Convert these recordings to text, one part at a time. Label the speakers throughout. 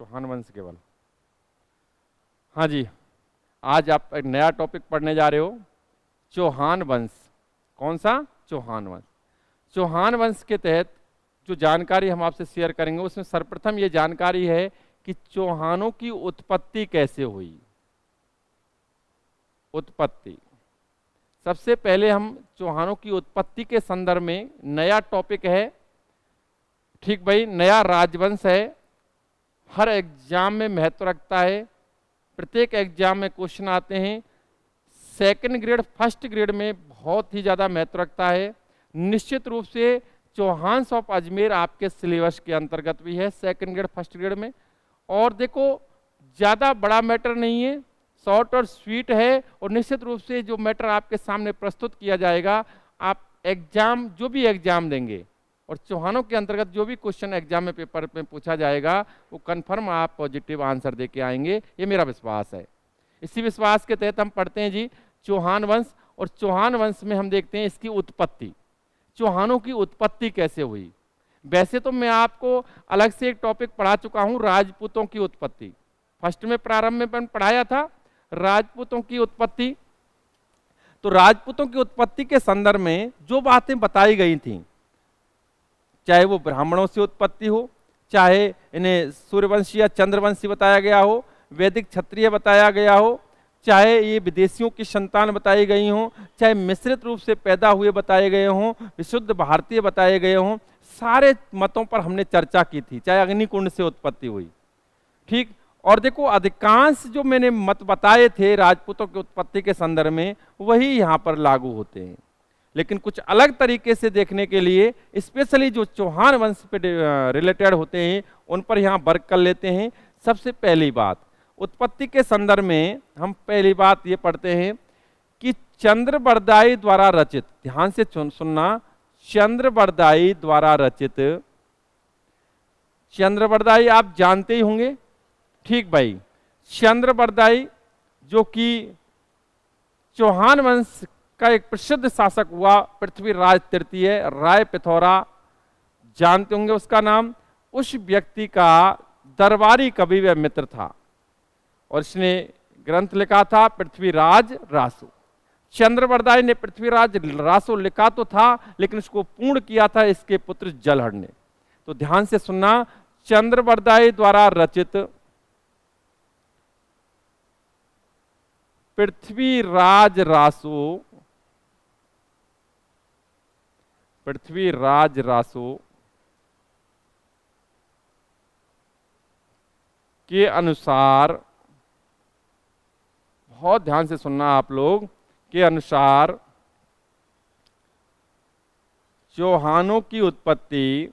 Speaker 1: चौहान वंश केवल। हाँ जी, आज आप एक नया टॉपिक पढ़ने जा रहे हो, चौहान वंश। कौन सा? चौहान वंश। चौहान वंश के तहत जो जानकारी हम आपसे शेयर करेंगे उसमें सर्वप्रथम ये जानकारी है कि चौहानों की उत्पत्ति कैसे हुई। उत्पत्ति, सबसे पहले हम चौहानों की उत्पत्ति के संदर्भ में, नया टॉपिक है, ठीक भाई, नया राजवंश है, हर एग्जाम में महत्व रखता है, प्रत्येक एग्जाम में क्वेश्चन आते हैं, सेकंड ग्रेड फर्स्ट ग्रेड में बहुत ही ज़्यादा महत्व रखता है। निश्चित रूप से चौहान ऑफ अजमेर आपके सिलेबस के अंतर्गत भी है सेकंड ग्रेड फर्स्ट ग्रेड में। और देखो, ज़्यादा बड़ा मैटर नहीं है, शॉर्ट और स्वीट है, और निश्चित रूप से जो मैटर आपके सामने प्रस्तुत किया जाएगा, आप एग्जाम जो भी एग्जाम देंगे और चौहानों के अंतर्गत जो भी क्वेश्चन एग्जाम में पेपर में पूछा जाएगा वो कन्फर्म आप पॉजिटिव आंसर दे के आएंगे, ये मेरा विश्वास है। इसी विश्वास के तहत हम पढ़ते हैं जी चौहान वंश। और चौहान वंश में हम देखते हैं इसकी उत्पत्ति, चौहानों की उत्पत्ति कैसे हुई। वैसे तो मैं आपको अलग से एक टॉपिक पढ़ा चुका हूं, राजपूतों की उत्पत्ति। फर्स्ट में प्रारंभ में मैंने पढ़ाया था राजपूतों की उत्पत्ति। तो राजपूतों की उत्पत्ति के संदर्भ में जो बातें बताई गई थी, चाहे वो ब्राह्मणों से उत्पत्ति हो, चाहे इन्हें सूर्यवंशी या चंद्रवंशी बताया गया हो, वैदिक क्षत्रिय बताया गया हो, चाहे ये विदेशियों की संतान बताई गई हों, चाहे मिश्रित रूप से पैदा हुए बताए गए हों, विशुद्ध भारतीय बताए गए हों, सारे मतों पर हमने चर्चा की थी। चाहे अग्निकुंड से उत्पत्ति हुई, ठीक। और देखो, अधिकांश जो मैंने मत बताए थे राजपूतों की उत्पत्ति के संदर्भ में, वही यहाँ पर लागू होते हैं। लेकिन कुछ अलग तरीके से देखने के लिए, स्पेशली जो चौहान वंश पे रिलेटेड होते हैं, उन पर यहाँ वर्क कर लेते हैं। सबसे पहली बात, उत्पत्ति के संदर्भ में हम पहली बात ये पढ़ते हैं कि चंद्रबरदाई द्वारा रचित, ध्यान से सुनना, चंद्रबरदाई द्वारा रचित, चंद्रबरदाई आप जानते ही होंगे, ठीक भाई। चंद्रबरदाई जो कि चौहान वंश का एक प्रसिद्ध शासक हुआ, पृथ्वीराज तृतीय, राय पिथौरा, जानते होंगे उसका नाम। उस व्यक्ति का दरबारी कवि व मित्र था और इसने ग्रंथ लिखा था पृथ्वीराज रासो। चंद्रबरदाई ने पृथ्वीराज रासो लिखा तो था, लेकिन उसको पूर्ण किया था इसके पुत्र जलहड़ ने। तो ध्यान से सुनना, चंद्रबरदाई द्वारा रचित पृथ्वीराज रासो, पृथ्वीराज रासो के अनुसार, बहुत ध्यान से सुनना आप लोग, के अनुसार चौहानों की उत्पत्ति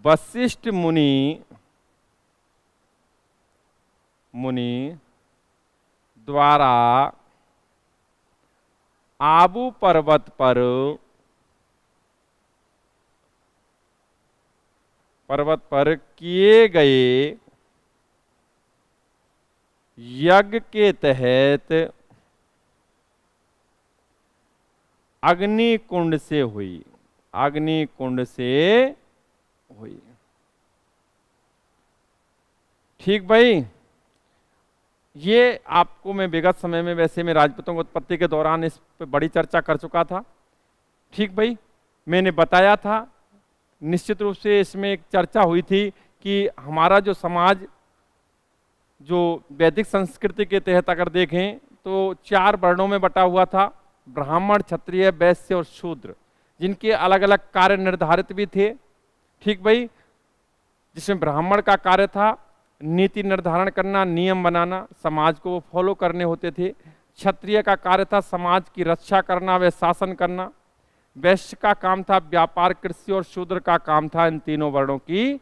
Speaker 1: वशिष्ठ मुनि द्वारा आबू पर्वत पर किए गए यज्ञ के तहत अग्निकुंड से हुई, अग्निकुंड से हुई, ठीक भाई। ये आपको मैं विगत समय में, वैसे मैं राजपूतों की उत्पत्ति के दौरान इस पर बड़ी चर्चा कर चुका था, ठीक भाई। मैंने बताया था, निश्चित रूप से इसमें एक चर्चा हुई थी कि हमारा जो समाज, जो वैदिक संस्कृति के तहत अगर देखें तो 4 वर्णों में बटा हुआ था, ब्राह्मण, क्षत्रिय, वैश्य और शूद्र, जिनके अलग अलग कार्य निर्धारित भी थे, ठीक भाई। जिसमें ब्राह्मण का कार्य था नीति निर्धारण करना, नियम बनाना, समाज को वो फॉलो करने होते थे। क्षत्रिय का कार्य था समाज की रक्षा करना व शासन करना। वैश्य का काम था व्यापार, कृषि, और शूद्र का काम था इन तीनों वर्णों की।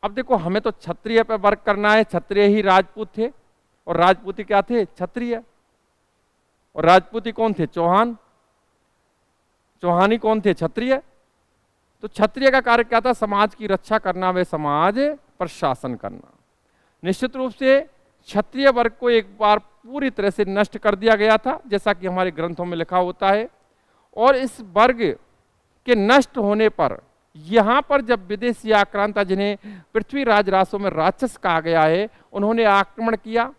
Speaker 1: अब देखो, हमें तो क्षत्रिय पे वर्क करना है, क्षत्रिय ही राजपूत थे, और राजपूती क्या थे? क्षत्रिय। और राजपूती कौन थे? चौहान। चौहानी कौन थे? क्षत्रिय। तो क्षत्रिय का कार्य क्या था? समाज की रक्षा करना व समाज पर शासन करना। निश्चित रूप से क्षत्रिय वर्ग को एक बार पूरी तरह से नष्ट कर दिया गया था, जैसा कि हमारे ग्रंथों में लिखा होता है। और इस वर्ग के नष्ट होने पर यहाँ पर जब विदेशी आक्रांता, जिन्हें पृथ्वीराज रासों में राक्षस कहा गया है, उन्होंने आक्रमण किया।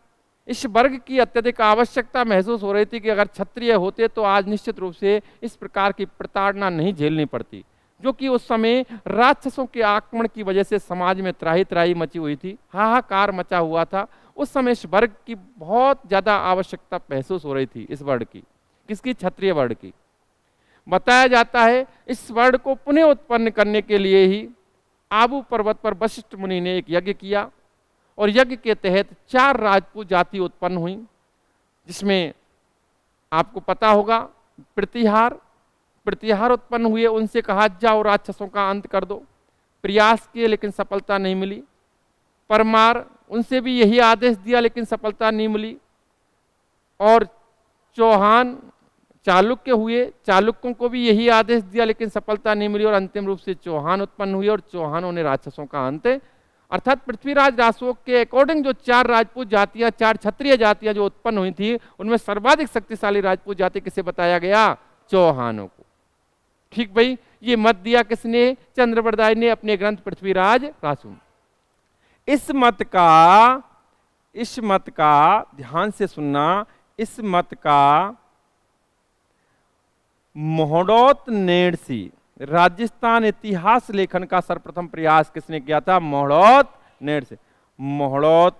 Speaker 1: इस वर्ग की अत्यधिक आवश्यकता महसूस हो रही थी कि अगर क्षत्रिय होते तो आज निश्चित रूप से इस प्रकार की प्रताड़ना नहीं झेलनी पड़ती, जो कि उस समय राक्षसों के आक्रमण की वजह से समाज में त्राही त्राही मची हुई थी, हाहाकार मचा हुआ था। उस समय इस वर्ग की बहुत ज्यादा आवश्यकता महसूस हो रही थी, इस वर्ण की। किसकी? क्षत्रिय वर्ण की। बताया जाता है इस वर्ण को पुनः उत्पन्न करने के लिए ही आबू पर्वत पर वशिष्ठ मुनि ने एक यज्ञ किया, और यज्ञ के तहत 4 राजपूत जाति उत्पन्न हुई, जिसमें आपको पता होगा प्रतिहार उत्पन्न हुए। उनसे कहा जाओ राक्षसों का अंत कर दो। प्रयास किए लेकिन सफलता नहीं मिली। परमार, उनसे भी यही आदेश दिया लेकिन सफलता नहीं मिली। और चौहान चालुक्य हुए, चालुक्यों को भी यही आदेश दिया लेकिन सफलता नहीं मिली। और अंतिम रूप से चौहान उत्पन्न हुए और चौहानों ने राक्षसों का अंत, अर्थात पृथ्वीराज रासों के अकॉर्डिंग जो 4 राजपूत जातियां, 4 क्षत्रिय जातियां जो उत्पन्न हुई थी, उनमें सर्वाधिक शक्तिशाली राजपूत जाति किसे बताया गया? चौहानों को। ठीक भाई, ये मत दिया किसने? चंद्रबरदाई ने अपने ग्रंथ पृथ्वीराज रासु। इस मत का ध्यान से सुनना, इस मत का मोहडोत नेड़सी राजस्थान इतिहास लेखन का सर्वप्रथम प्रयास किसने किया था? मोहडोत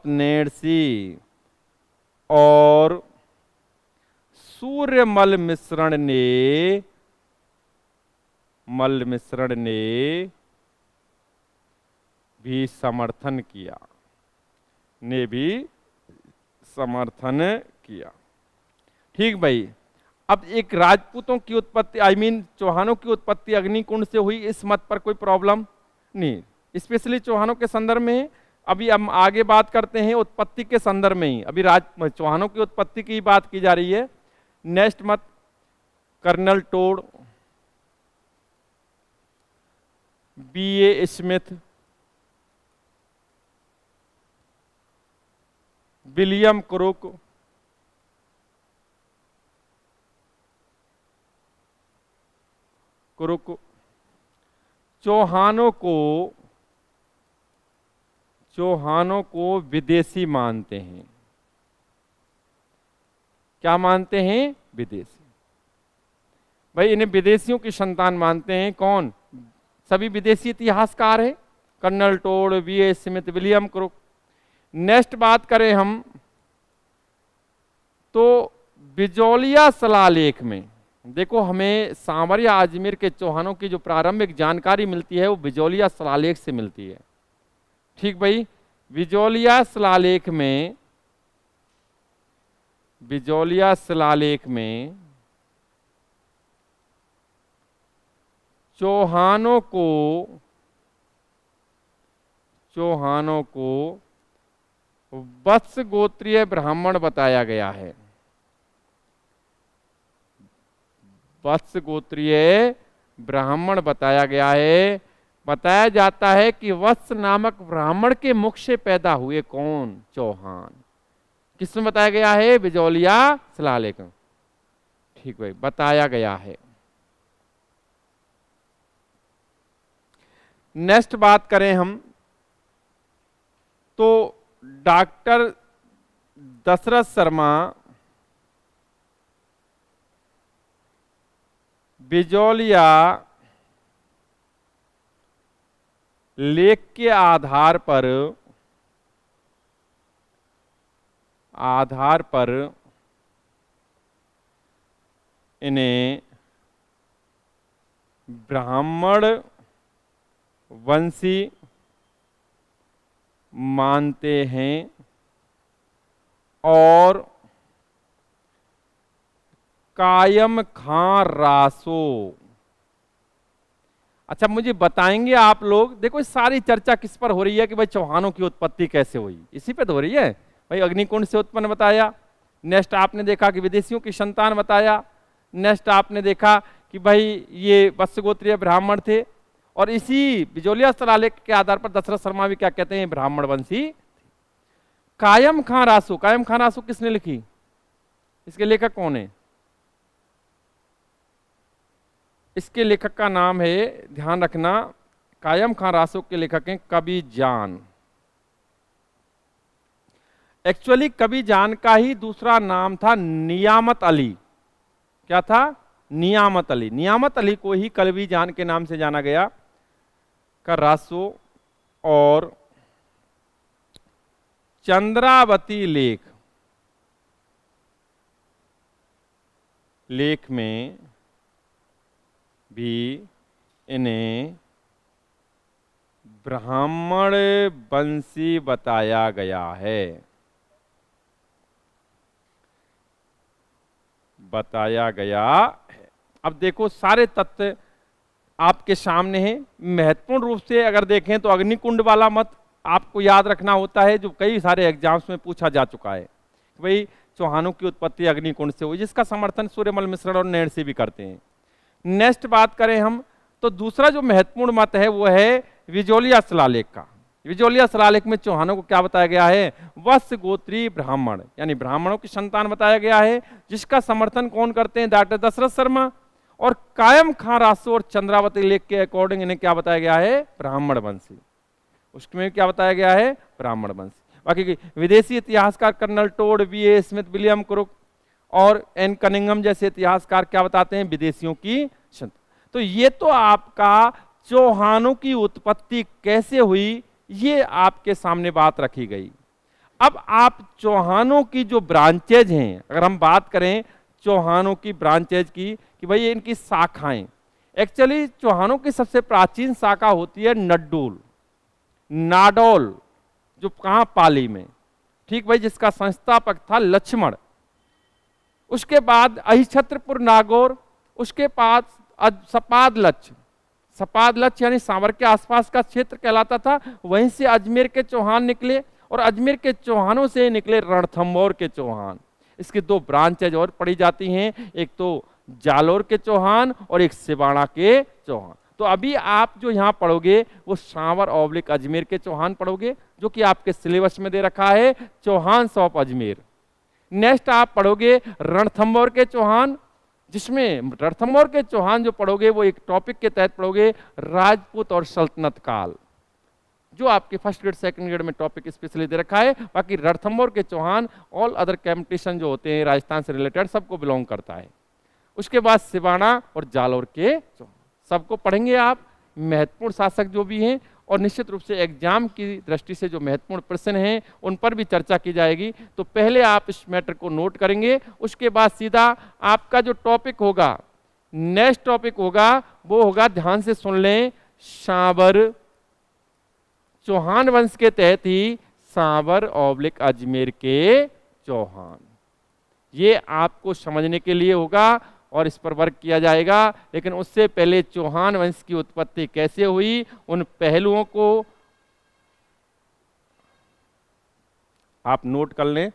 Speaker 1: नेड़सी और सूर्यमल मिश्रण ने भी समर्थन किया। ठीक भाई, अब एक राजपूतों की उत्पत्ति, चौहानों की उत्पत्ति अग्निकुंड से हुई, इस मत पर कोई प्रॉब्लम नहीं, स्पेशली चौहानों के संदर्भ में। अभी हम आगे बात करते हैं उत्पत्ति के संदर्भ में ही, अभी चौहानों की उत्पत्ति की बात की जा रही है। नेक्स्ट मत colonel Tod, B.A. Smith, William Crooke, चौहानों को विदेशी मानते हैं। क्या मानते हैं? विदेशी। भाई इन्हें विदेशियों की संतान मानते हैं। कौन? सभी विदेशी इतिहासकार हैं, colonel Tod, B.A. Smith, William Crooke. Next बात करें हम तो बिजौलिया शिलालेख में देखो, हमें सांवर या अजमेर के चौहानों की जो प्रारंभिक जानकारी मिलती है वो बिजौलिया शिलालेख से मिलती है। ठीक भाई, बिजौलिया शिलालेख में चौहानों को वत्स गोत्रीय ब्राह्मण बताया गया है। वत्स गोत्रीय ब्राह्मण बताया गया है। बताया जाता है कि वत्स नामक ब्राह्मण के मुख से पैदा हुए कौन? चौहान। किसमें बताया गया है? बिजौलिया शिलालेख। ठीक भाई, बताया गया है। नेक्स्ट बात करें हम तो डॉक्टर दशरथ शर्मा बिजौलिया लेख के आधार पर इन्हें ब्राह्मण वंशी मानते हैं और कायम खां रासो। अच्छा, मुझे बताएंगे आप लोग, देखो इस सारी चर्चा किस पर हो रही है कि भाई चौहानों की उत्पत्ति कैसे हुई, इसी पे तो हो रही है। भाई अग्निकुंड से उत्पन्न बताया, नेक्स्ट आपने देखा कि विदेशियों की संतान बताया, नेक्स्ट आपने देखा कि भाई ये वत्सगोत्रीय ब्राह्मण थे, और इसी बिजौलिया शिलालेख के आधार पर दशरथ शर्मा भी क्या कहते हैं? ब्राह्मण वंशी। कायम खां रासो किसने लिखी? इसके लेखक कौन है? इसके लेखक का नाम है, ध्यान रखना, कायम खां रासो के लेखक हैं कवि जान। एक्चुअली कवि जान का ही दूसरा नाम था नियामत अली। क्या था? नियामत अली। नियामत अली को ही कवि जान के नाम से जाना गया। का रासो और चंद्रावती लेख में भी इन्हें ब्राह्मण वंशी बताया गया है। अब देखो सारे तथ्य आपके सामने हैं। महत्वपूर्ण रूप से अगर देखें तो अग्निकुंड वाला मत आपको याद रखना होता है, जो कई सारे एग्जाम्स में पूछा जा चुका है। भाई चौहानों की उत्पत्ति अग्निकुंड से हुई, जिसका समर्थन सूर्यमल मिश्र और नैण से भी करते हैं। नेक्स्ट बात करें हम तो दूसरा जो महत्वपूर्ण मत है वो है विजोलिया शिलालेख का। विजोलिया शिलालेख में चौहानों को क्या बताया गया है? वत्स गोत्री ब्राह्मण, यानी ब्राह्मणों की संतान बताया गया है, जिसका समर्थन कौन करते हैं? डॉक्टर दशरथ शर्मा। और कायम खां रासो और चंद्रावती लेख के अकॉर्डिंग इन्हें क्या बताया गया है? ब्राह्मण वंशी। उसमें क्या बताया गया है? ब्राह्मण वंशी। बाकी विदेशी इतिहासकार colonel Tod, B.A. Smith, William Crooke और एन कनिंघम जैसे इतिहासकार क्या बताते हैं? विदेशियों की संत। तो ये तो आपका चौहानों की उत्पत्ति कैसे हुई, ये आपके सामने बात रखी गई। अब आप चौहानों की जो ब्रांचेज हैं, अगर हम बात करें चौहानों की ब्रांचेज की, कि भाई इनकी शाखाएं, एक्चुअली चौहानों की सबसे प्राचीन शाखा होती है नड्डोल, नाडौल, जो कहां? पाली में। ठीक भाई, जिसका संस्थापक था लक्ष्मण। उसके बाद अहिछत्रपुर नागौर, उसके पास सपाद लक्ष्य यानी सांवर के आसपास का क्षेत्र कहलाता था। वहीं से अजमेर के चौहान निकले और अजमेर के चौहानों से निकले रणथंभौर के चौहान। इसकी दो ब्रांचेज और पढ़ी जाती हैं, एक तो जालोर के चौहान और एक सिवाड़ा के चौहान। तो अभी आप जो यहाँ पढ़ोगे वो सांवर ऑब्लिक अजमेर के चौहान पढ़ोगे, जो कि आपके सिलेबस में दे रखा है, चौहान ऑफ अजमेर। नेक्स्ट आप पढ़ोगे रणथंभौर के चौहान, जिसमें रणथंभौर के चौहान जो पढ़ोगे वो एक टॉपिक के तहत पढ़ोगे, राजपूत और सल्तनत काल, जो आपके फर्स्ट ग्रेड सेकंड ग्रेड में टॉपिक स्पेशली दे रखा है। बाकी रणथंभौर के चौहान ऑल अदर कंपटीशन जो होते हैं राजस्थान से रिलेटेड सबको बिलोंग करता है। उसके बाद सिवाड़ा और जालोर के चौहान सबको पढ़ेंगे आप, महत्वपूर्ण शासक जो भी हैं, और निश्चित रूप से एग्जाम की दृष्टि से जो महत्वपूर्ण प्रश्न हैं उन पर भी चर्चा की जाएगी। तो पहले आप इस मैटर को नोट करेंगे, उसके बाद सीधा आपका जो टॉपिक होगा, नेक्स्ट टॉपिक होगा, वो होगा, ध्यान से सुन लें, सांवर। चौहान वंश के तहत ही सांवर ऑब्लिक अजमेर के चौहान, ये आपको समझने के लिए होगा और इस पर वर्क किया जाएगा। लेकिन उससे पहले चौहान वंश की उत्पत्ति कैसे हुई, उन पहलुओं को आप नोट कर लें।